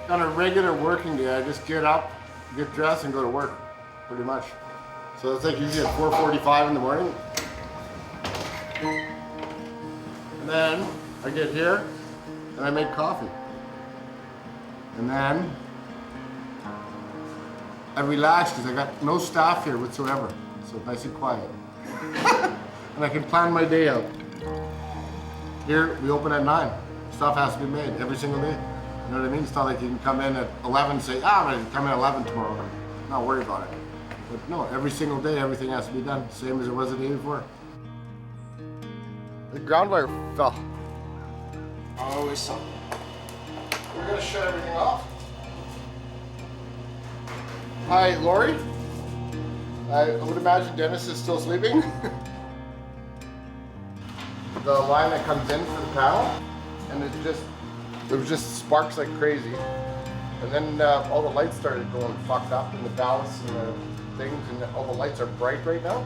On a regular working day, I just get up, get dressed, and go to work, pretty much. So it's like usually at 4:45 in the morning. And then I get here and I make coffee. And then I relax because I got no staff here whatsoever. So it's nice and quiet. And I can plan my day out. Here we open at 9. Stuff has to be made every single day. You know what I mean? It's not like you can come in at 11 and say, I'm going to come in at 11 tomorrow. Not worry about it. But no, every single day everything has to be done, same as it was the day before. The ground wire fell. Always something. We're going to shut everything off. Hi, Lori. I would imagine Dennis is still sleeping. The line that comes in for the panel, and it was just sparks like crazy. And then all the lights started going fucked up in the ballasts and the things, and all the lights are bright right now.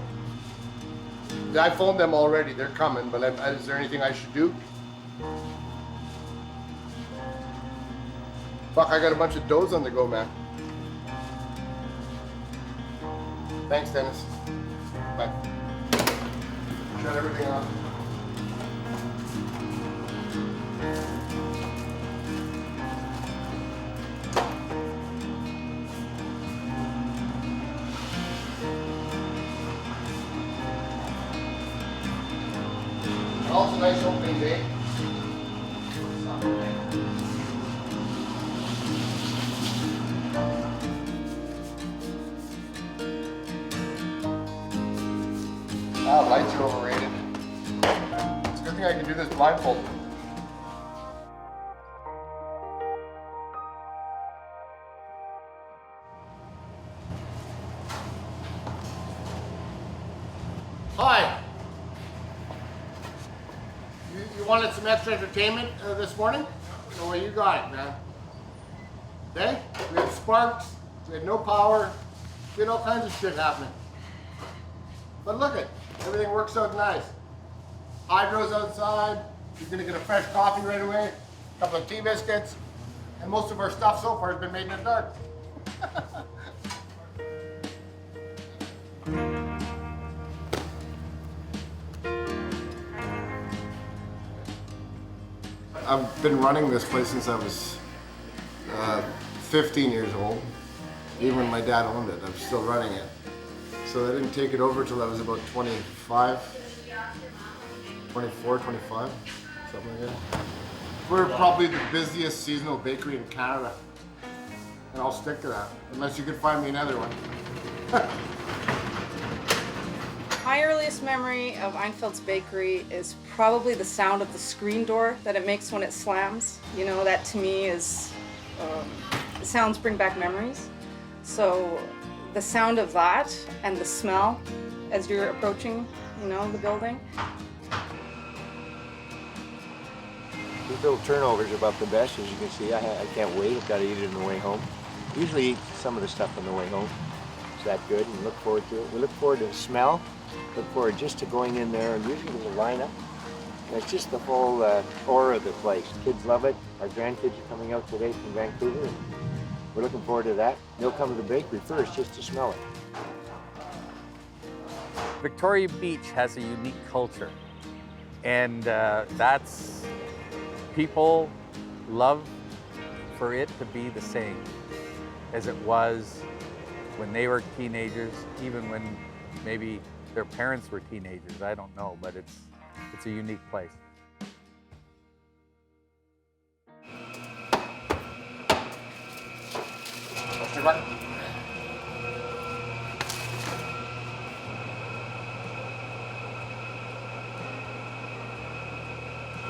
I phoned them already, they're coming, but is there anything I should do? Fuck, I got a bunch of doughs on the go, man. Thanks, Dennis. Bye. Shut everything off. Also, nice opening day. Ah, lights are overrated. It's a good thing I can do this blindfolded. Hi. You wanted some extra entertainment this morning? Well, you got it, man. Okay? We had sparks, we had no power, we had all kinds of shit happening. But look it, everything works out nice. Hydro's outside, you're gonna get a fresh coffee right away, a couple of tea biscuits, and most of our stuff so far has been made in the dark. I've been running this place since I was 15 years old. Even when my dad owned it, I'm still running it. So I didn't take it over till I was about 24, 25, something like that. We're probably the busiest seasonal bakery in Canada. And I'll stick to that, unless you can find me another one. My earliest memory of Einfeld's bakery is probably the sound of the screen door that it makes when it slams. You know, that to me is, the sounds bring back memories. So the sound of that and the smell as you're approaching, you know, the building. These little turnovers are about the best, as you can see. I can't wait. I've got to eat it on the way home. Usually eat some of the stuff on the way home. It's that good, and look forward to it. We look forward to the smell. Look forward just to going in there, and usually there's a lineup. And it's just the whole aura of the place. Kids love it. Our grandkids are coming out today from Vancouver. And we're looking forward to that. They'll come to the bakery first just to smell it. Victoria Beach has a unique culture, and that's people love for it to be the same as it was when they were teenagers, even when maybe their parents were teenagers. I don't know, but it's a unique place.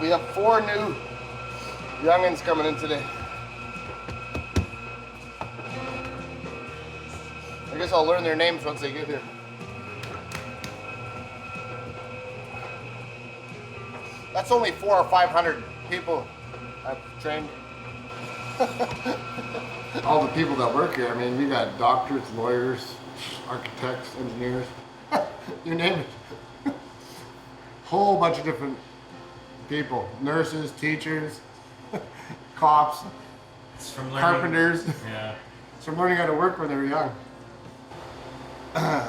We have 4 new youngins coming in today. I guess I'll learn their names once they get here. That's only 400 or 500 people I've trained. All the people that work here, I mean, we got doctors, lawyers, architects, engineers, you name it. Whole bunch of different people, nurses, teachers, cops. It's from learning. carpenters. Yeah. It's from learning how to work when they were young.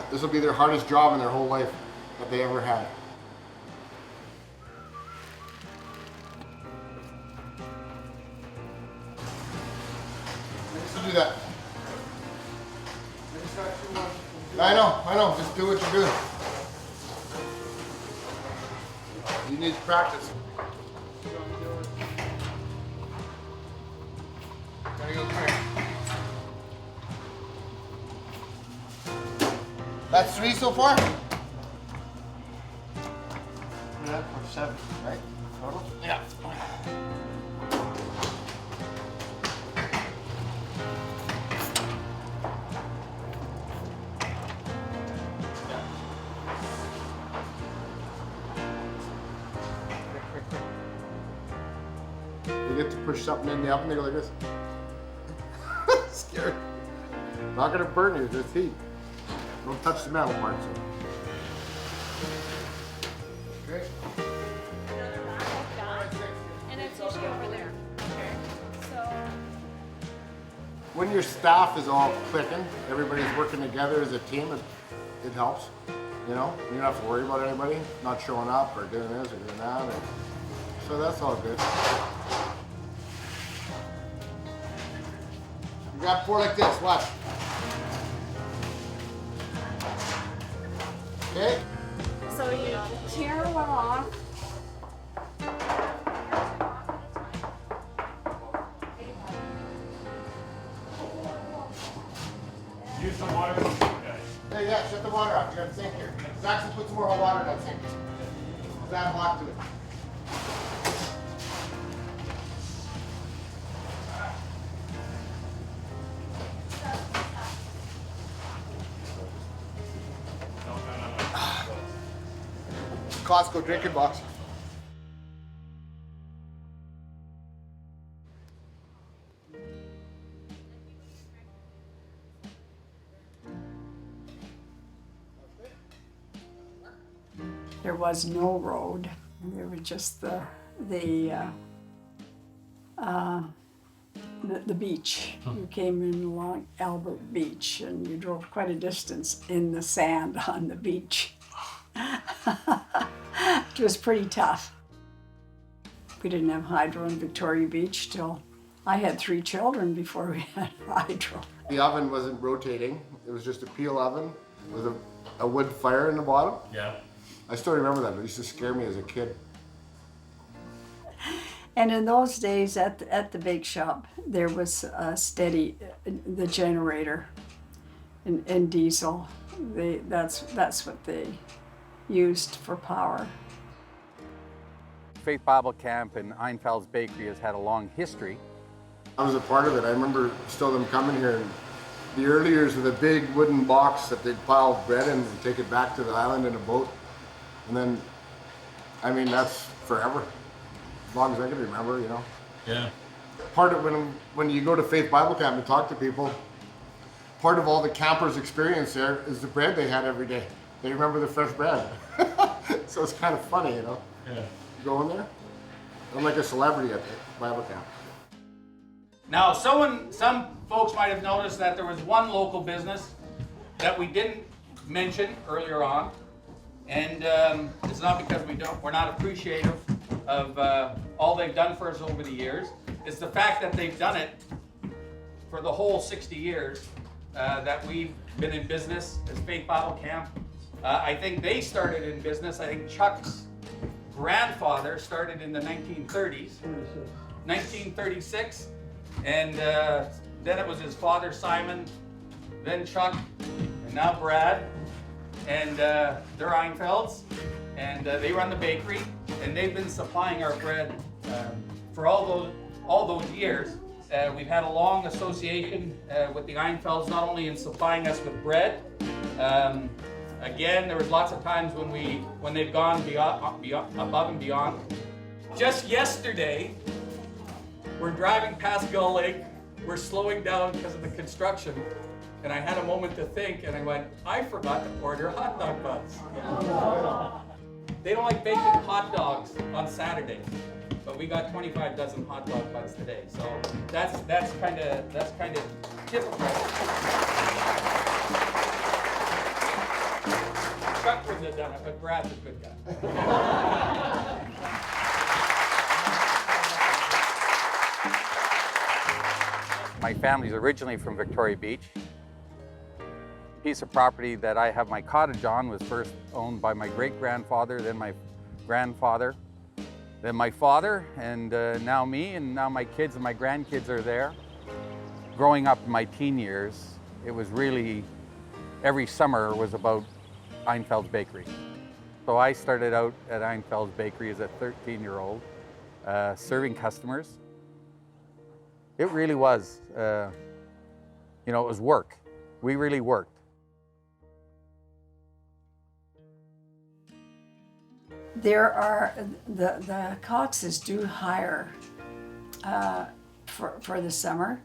This will be their hardest job in their whole life that they ever had. I used to do that. I know. Just do what you're doing. You need practice. Gotta go quick. That's 3 so far? Yeah, or 7, right? Total? Yeah. You get to push something in the oven, they go like this. Scary. Not gonna burn you, just heat. Don't touch the metal parts. Okay. And it's usually over there. Okay. So When your staff is all clicking, everybody's working together as a team, it helps. You know, you don't have to worry about anybody not showing up or doing this or doing that. So that's all good. You got 4 like this, watch. Okay? so you tear one off. Use the water. Okay. Hey, yeah, shut the water off. You got a sink here. Zaxton, put some more hot water in that sink. Just add hot to it. Costco drinking box. There was no road. There was just the beach. You came in along Albert Beach, and you drove quite a distance in the sand on the beach. It was pretty tough. We didn't have hydro in Victoria Beach till I had 3 children before we had hydro. The oven wasn't rotating. It was just a peel oven with a wood fire in the bottom. Yeah. I still remember that. It used to scare me as a kid. And in those days at the bake shop, there was a steady, the generator and diesel. That's what they used for power. Faith Bible Camp and Einfelds Bakery has had a long history. I was a part of it. I remember still them coming here in the early years with a big wooden box that they'd pile bread in and take it back to the island in a boat. And then, I mean, that's forever. As long as I can remember, you know. Yeah. Part of when you go to Faith Bible Camp and talk to people, part of all the campers' experience there is the bread they had every day. They remember the fresh bread. So it's kind of funny, you know. Yeah. Going there. I'm like a celebrity at the Bible camp. Now, some folks might have noticed that there was one local business that we didn't mention earlier on, and it's not because we're not appreciative of all they've done for us over the years. It's the fact that they've done it for the whole 60 years that we've been in business as Faith Bible Camp. I think they started in business. I think Chuck's grandfather started in the 1930s, 1936, and then it was his father Simon, then Chuck, and now Brad, and they're Einfelds, and they run the bakery, and they've been supplying our bread for all those years. We've had a long association with the Einfelds, not only in supplying us with bread. Again, there was lots of times when they've gone above and beyond. Just yesterday, we're driving past Gull Lake. We're slowing down because of the construction, and I had a moment to think, and I went, I forgot to order hot dog buns. They don't like baking hot dogs on Saturdays, but we got 25 dozen hot dog buns today. So that's kind of typical. Chuck wouldn't have done it, but Brad's a good guy. My family's originally from Victoria Beach. The piece of property that I have my cottage on was first owned by my great-grandfather, then my grandfather, then my father, and now me, and now my kids and my grandkids are there. Growing up in my teen years, it was really, every summer was about Einfeld's Bakery. So I started out at Einfeld's Bakery as a 13-year-old, serving customers. It really was, it was work. We really worked. There are, the Coxes do hire for the summer,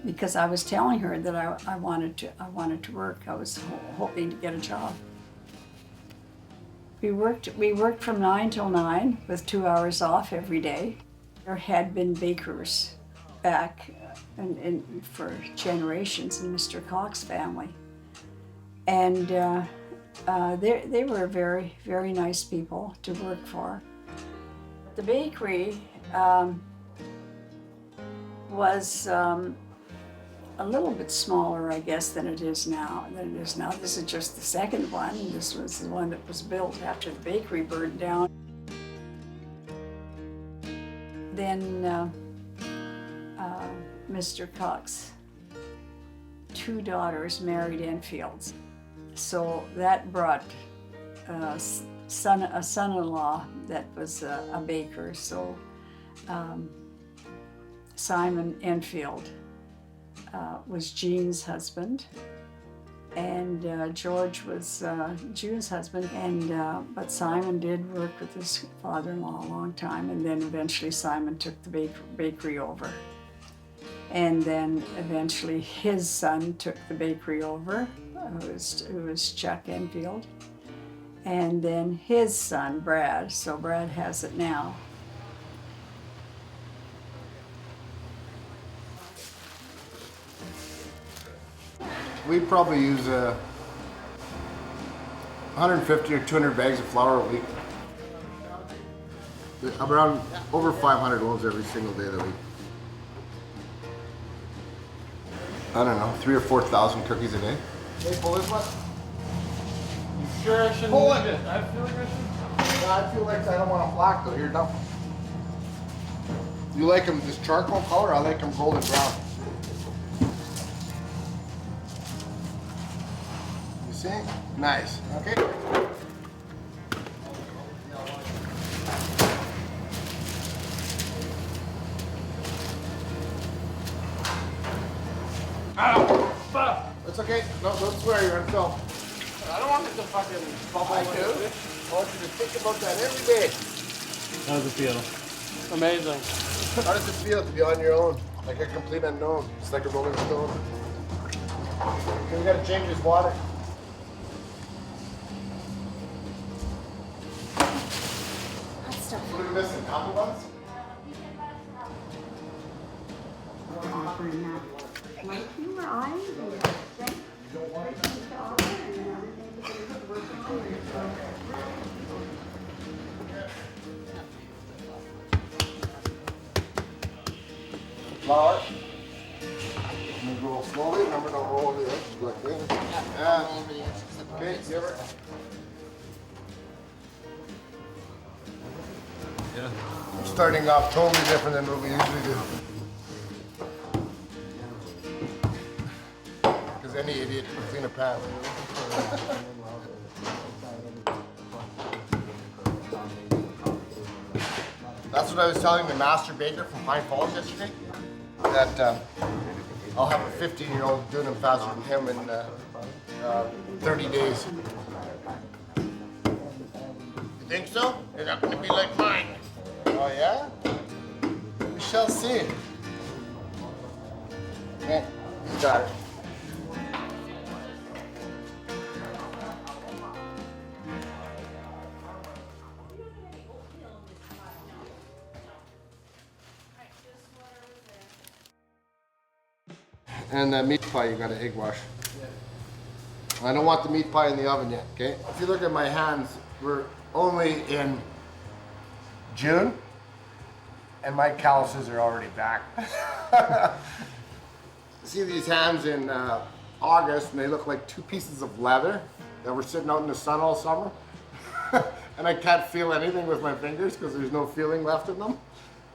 because I was telling her that I wanted to work. I was hoping to get a job. We worked from 9 till 9 with 2 hours off every day. There had been bakers back and for generations in Mr. Cox's family, and they were very, very nice people to work for. The bakery was a little bit smaller, I guess, than it is now. This is just the second one. This was the one that was built after the bakery burned down. Then Mr. Cox's 2 daughters married Einfelds. So that brought a son-in-law that was a baker. So Simon Einfeld was Jean's husband, and George was June's husband. But Simon did work with his father-in-law a long time, and then eventually Simon took the bakery over. And then eventually his son took the bakery over, who was Chuck Einfeld. And then his son, Brad, so Brad has it now. We probably use 150 or 200 bags of flour a week. Around over 500 loaves every single day of the week. I don't know, 3,000 or 4,000 cookies a day. Hey, pull this one. You sure I shouldn't Pull leave it. it? I feel like I should. Yeah, I feel like I don't want them black though. Here, dump. You like them this charcoal color? I like them golden brown. You see? Nice. Okay. Ow! Fuck! It's okay. No, don't swear. You're on film. I don't want it to fucking bubble. I do. I want you to think about that every day. How does it feel? Amazing. How does it feel to be on your own? Like a complete unknown. It's like a rolling stone. Okay, we gotta change this water. What are we missing? Apple buns? Flour. And roll slowly. Remember, don't roll over the edge like this. Yeah. Okay, you ever? Yeah. We're starting off totally different than what we usually do. Because any idiot can clean a pan. That's what I was telling the master baker from Pine Falls yesterday. That I'll have a 15-year-old doing them faster than him in 30 days. You think so? They're not going to be like mine. Oh yeah? We shall see. Okay, you got it. And the meat pie, you got to egg wash. I don't want the meat pie in the oven yet, okay? If you look at my hands, we're only in June, and my calluses are already back. See these hands in August, and they look like two pieces of leather that were sitting out in the sun all summer. And I can't feel anything with my fingers because there's no feeling left in them.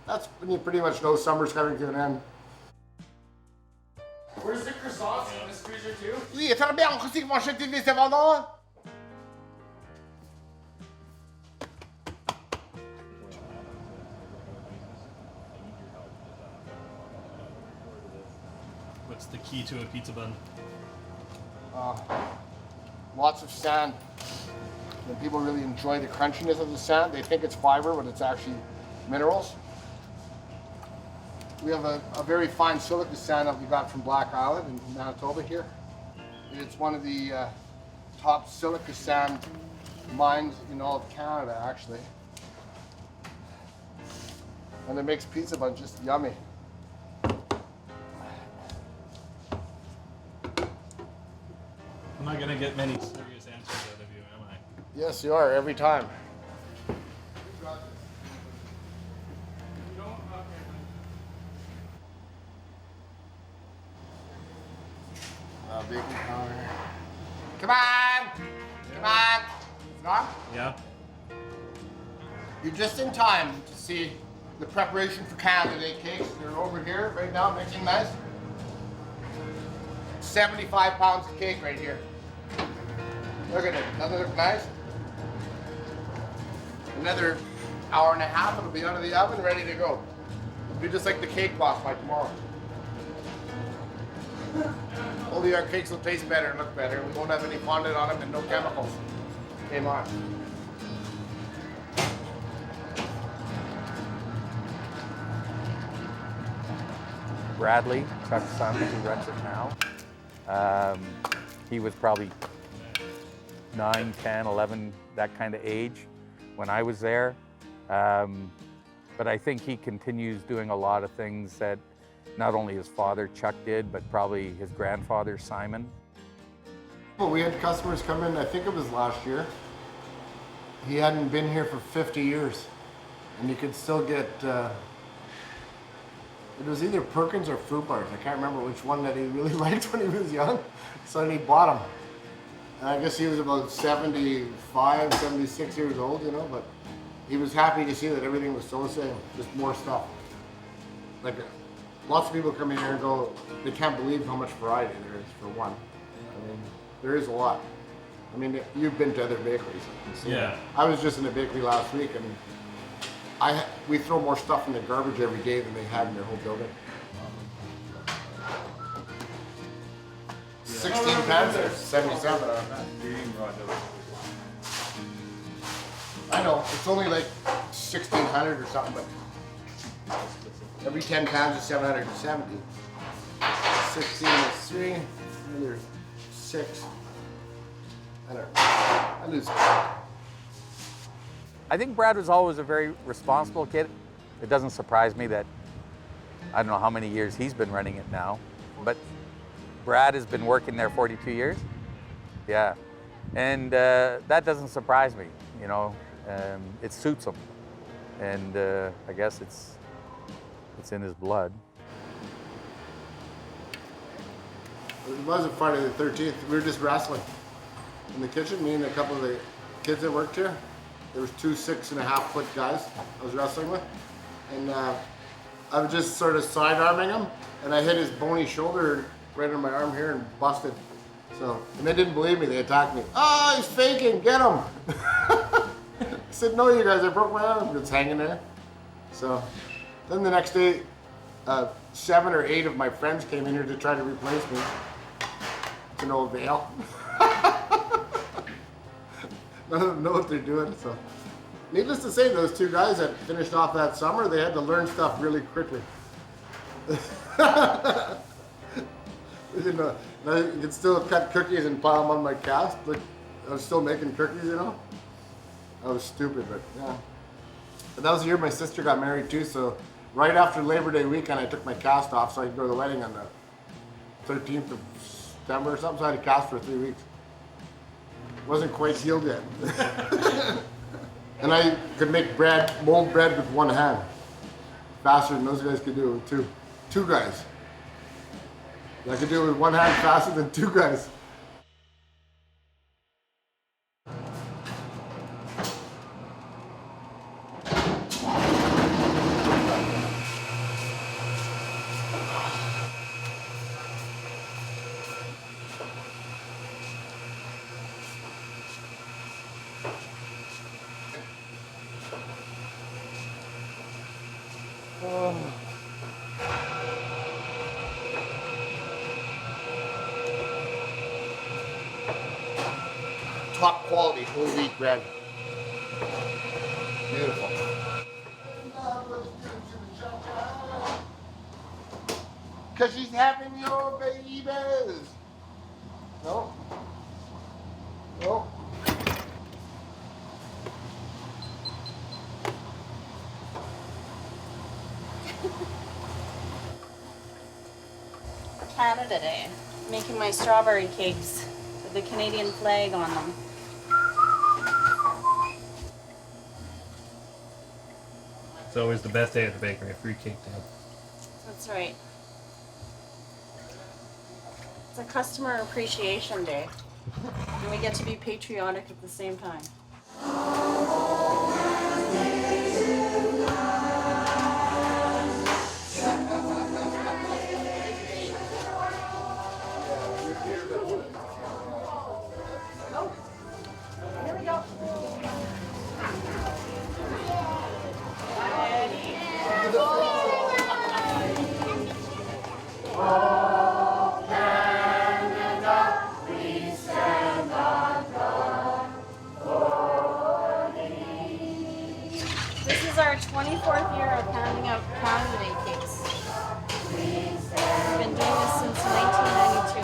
That's when you pretty much know summer's coming to an end. Where's the croissants in this freezer too? Oui, ça va bien, on sait comment acheter des vendants. What's the key to a pizza bun? Lots of sand. When people really enjoy the crunchiness of the sand, they think it's fiber, but it's actually minerals. We have a very fine silica sand that we got from Black Island in Manitoba here. It's one of the top silica sand mines in all of Canada, actually. And it makes pizza buns just yummy. I'm not gonna get many serious answers out of you, am I? Yes, you are, every time. Baking powder. Come on! Come on! It's on? Yeah. You're just in time to see the preparation for Canada Day cakes. They're over here right now making nice. 75 pounds of cake right here. Look at it. Doesn't it look nice? Another hour and a half, it'll be out of the oven, ready to go. It'll be just like the cake boss by tomorrow. Only our cakes will taste better and look better. We won't have any fondant on them and no chemicals. Game on. Bradley, Chuck's son, who runs it now. He was probably 9, 10, 11, that kind of age when I was there. But I think he continues doing a lot of things that not only his father, Chuck, did, but probably his grandfather, Simon. Well, we had customers come in, I think it was last year. He hadn't been here for 50 years. And you could still get, it was either Perkins or Fruit Bars. I can't remember which one that he really liked when he was young. So then he bought them. And I guess he was about 75, 76 years old, you know, but he was happy to see that everything was still the same, just more stuff. Like, lots of people come in here and go, they can't believe how much variety there is, for one. I mean, there is a lot. I mean, you've been to other bakeries. Yeah. I was just in a bakery last week, and we throw more stuff in the garbage every day than they had in their whole building. 16 pans or 77. I know, it's only like 1,600 or something, but every 10 pounds is 770. 16 is 3, another 6. I don't know. I lose count. I think Brad was always a very responsible kid. It doesn't surprise me that, I don't know how many years he's been running it now, but Brad has been working there 42 years. Yeah, and that doesn't surprise me, you know. It suits him, and I guess it's in his blood. It wasn't Friday the 13th. We were just wrestling in the kitchen. Me and a couple of the kids that worked here. There was 2 6.5-foot guys I was wrestling with, and I was just sort of side-arming him, and I hit his bony shoulder right on my arm here and busted. So, and they didn't believe me. They attacked me. Oh, he's faking. Get him. I said, no, you guys. I broke my arm. It's hanging there. So, then the next day, 7 or 8 of my friends came in here to try to replace me. To no avail. None of them know what they're doing. So, needless to say, those 2 guys that finished off that summer, they had to learn stuff really quickly. You know, you could still cut cookies and pile them on my cast. Like, I was still making cookies, you know. I was stupid, but yeah. But that was the year my sister got married too. So right after Labor Day weekend, I took my cast off so I could go to the wedding on the 13th of September or something, so I had to cast for 3 weeks. Wasn't quite healed yet. And I could make bread, mold bread with one hand. Faster than those guys could do it with two. Two guys. I could do it with one hand faster than two guys. Top quality whole wheat bread. Beautiful. Cause she's having your babies. No. No. Canada Day. Making my strawberry cakes with the Canadian flag on them. It's always the best day at the bakery, a free cake day. That's right. It's a customer appreciation day. And we get to be patriotic at the same time. This is our 24th year of handing out Canada Day cakes. We've been doing this since 1992.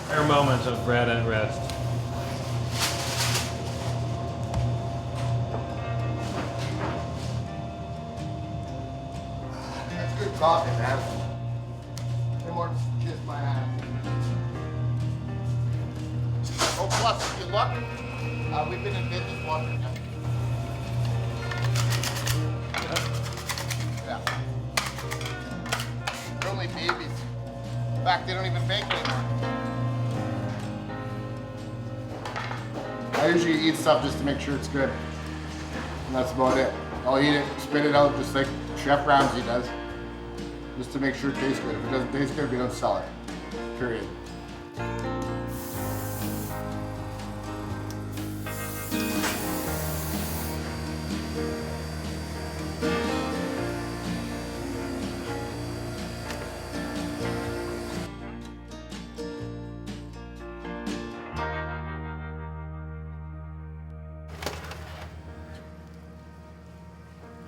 Rare moment of bread and rest. That's good coffee, man. No more kiss my ass. Oh, plus, if you look, we've been in business longer now. Yeah. They're only babies. In fact, they don't even bake anymore. I usually eat stuff just to make sure it's good. And that's about it. I'll eat it, spit it out just like Chef Ramsay does. Just to make sure it tastes good. If it doesn't taste good, we don't sell it. Period.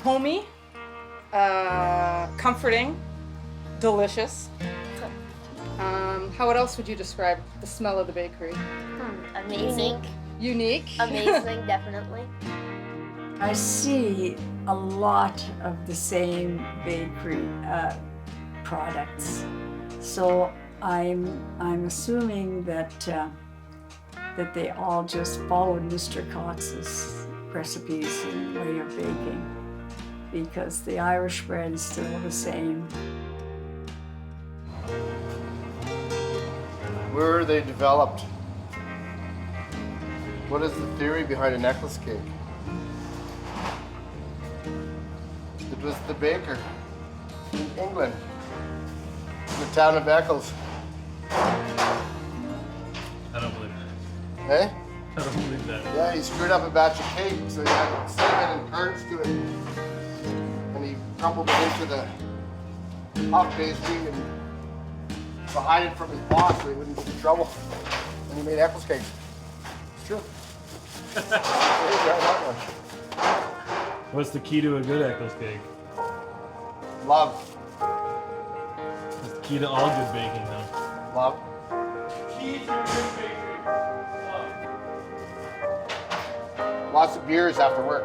Homey, comforting, delicious. How else would you describe the smell of the bakery? Amazing. Unique. Amazing, definitely. I see a lot of the same bakery products, so I'm assuming that that they all just followed Mr. Cox's recipes and way of baking, because the Irish bread is still the same. Where are they developed? What is the theory behind a necklace cake? It was the baker in England, in the town of Eccles. I don't believe that. Eh? I don't believe that. Yeah, he screwed up a batch of cake, so he had cinnamon and curds to it. And he crumbled it into the puff pastry and to hide it from his boss so he wouldn't get in trouble. And he made Eccles cakes. It's true. What's the key to a good Eccles cake? Love. What's the key to all good baking, though? Love. Key to a good bakery. Love. Lots of beers after work.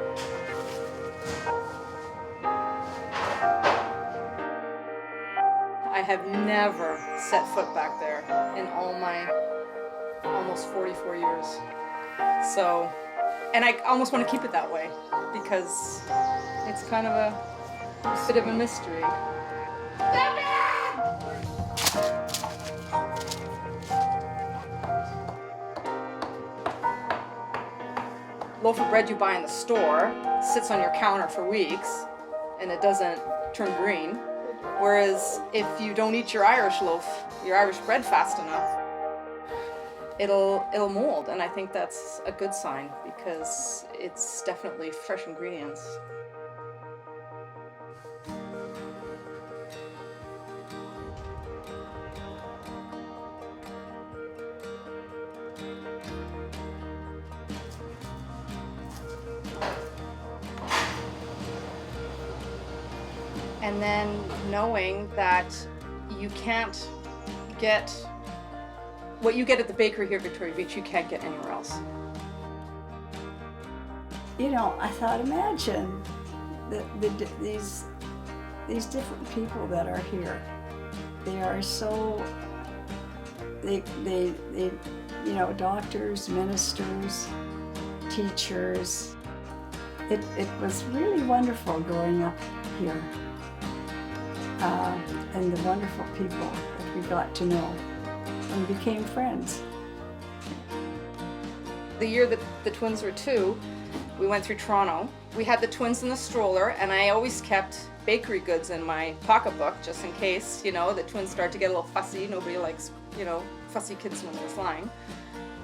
I have never set foot back there in all my almost 44 years. So, and I almost want to keep it that way because it's kind of a bit of a mystery. Loaf of bread you buy in the store sits on your counter for weeks and it doesn't turn green. Whereas if you don't eat your Irish loaf, your Irish bread fast enough, it'll mold, and I think that's a good sign because it's definitely fresh ingredients. And then knowing that you can't get what you get at the bakery here at Victoria Beach, you can't get anywhere else. You know, I thought, imagine these different people that are here. They are so, they you know, doctors, ministers, teachers. It was really wonderful growing up here. And the wonderful people that we got to know and became friends. The year that the twins were 2, we went through Toronto. We had the twins in the stroller, and I always kept bakery goods in my pocketbook just in case, you know, the twins start to get a little fussy. Nobody likes, you know, fussy kids when they're flying.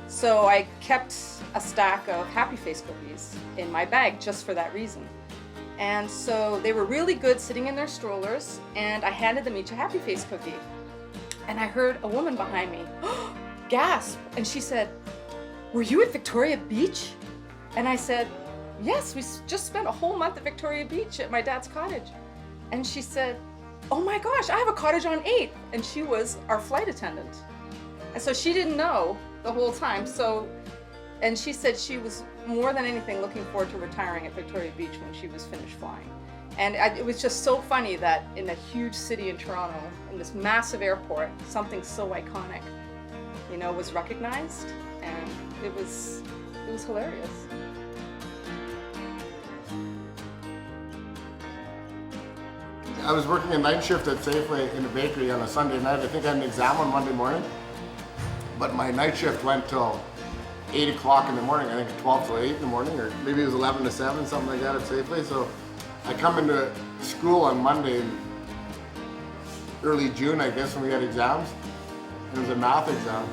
So I kept a stack of Happy Face cookies in my bag just for that reason. And so they were really good sitting in their strollers, and I handed them each a Happy Face cookie. And I heard a woman behind me gasp, and she said, "Were you at Victoria Beach?" And I said, "Yes, we just spent a whole month at Victoria Beach at my dad's cottage." And she said, "Oh my gosh, I have a cottage on 8th." And she was our flight attendant. And so she didn't know the whole time. And she said she was more than anything looking forward to retiring at Victoria Beach when she was finished flying. And it was just so funny that in a huge city in Toronto, in this massive airport, something so iconic, you know, was recognized, and it was hilarious. I was working a night shift at Safeway in the bakery on a Sunday night. I think I had an exam on Monday morning, but my night shift went till 8 o'clock in the morning. I think 12 till 8 in the morning, or maybe it was 11 to 7, something like that at Safeway. So I come into school on Monday in early June, I guess, when we had exams. It was a math exam.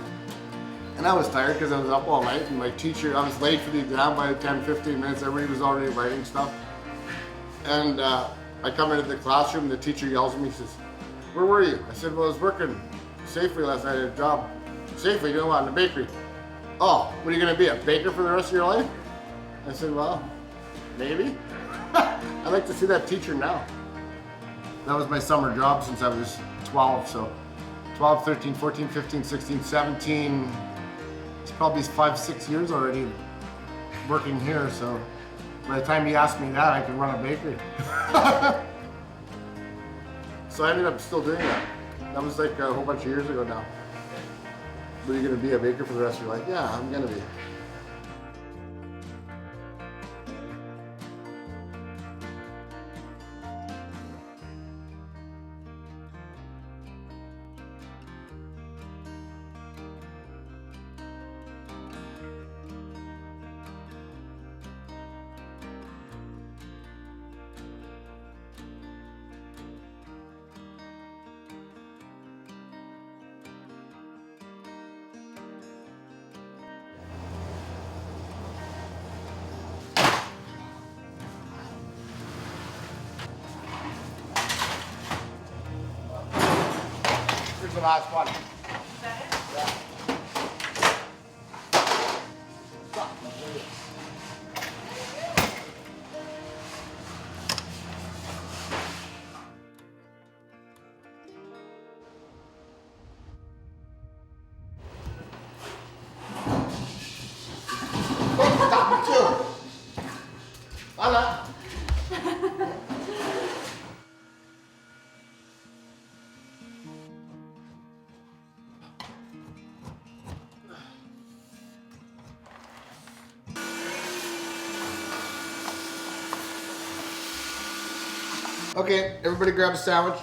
And I was tired because I was up all night, and my teacher, I was late for the exam by 10, 15 minutes. Everybody was already writing stuff. And I come into the classroom, the teacher yells at me, he says, "Where were you?" I said, "Well, I was working Safeway last night at a job." "Safeway, you know what, in the bakery." "Oh, what are you gonna be, a baker for the rest of your life?" I said, "Well, maybe." I'd like to see that teacher now. That was my summer job since I was 12, so 12, 13, 14, 15, 16, 17, it's probably 5, 6 years already working here, so by the time he asked me that, I could run a bakery. So I ended up still doing that. That was like a whole bunch of years ago now. Were you gonna be a baker for the rest of your life? Yeah, I'm gonna be. the last one. Yeah. Stop me too. Anna. Okay, everybody grab a sandwich.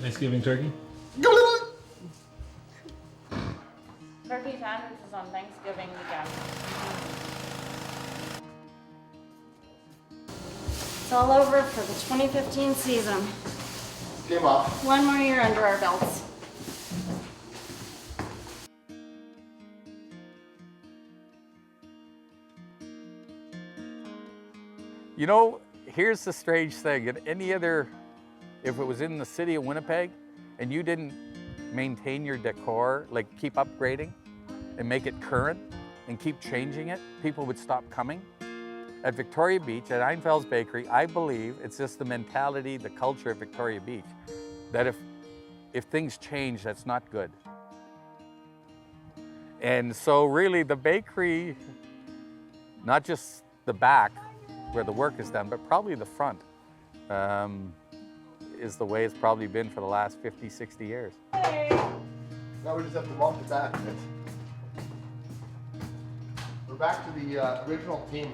Thanksgiving turkey? Turkey sandwiches on Thanksgiving weekend. It's all over for the 2015 season. Game off. One more year under our belts. You know, here's the strange thing. In any other, if it was in the city of Winnipeg and you didn't maintain your decor, like keep upgrading and make it current and keep changing it, people would stop coming. At Victoria Beach, at Einfelds Bakery, I believe it's just the mentality, the culture of Victoria Beach, that if things change, that's not good. And so really the bakery, not just the back where the work is done, but probably the front is the way it's probably been for the last 50, 60 years. Now we just have to walk it back. We're back to the original team.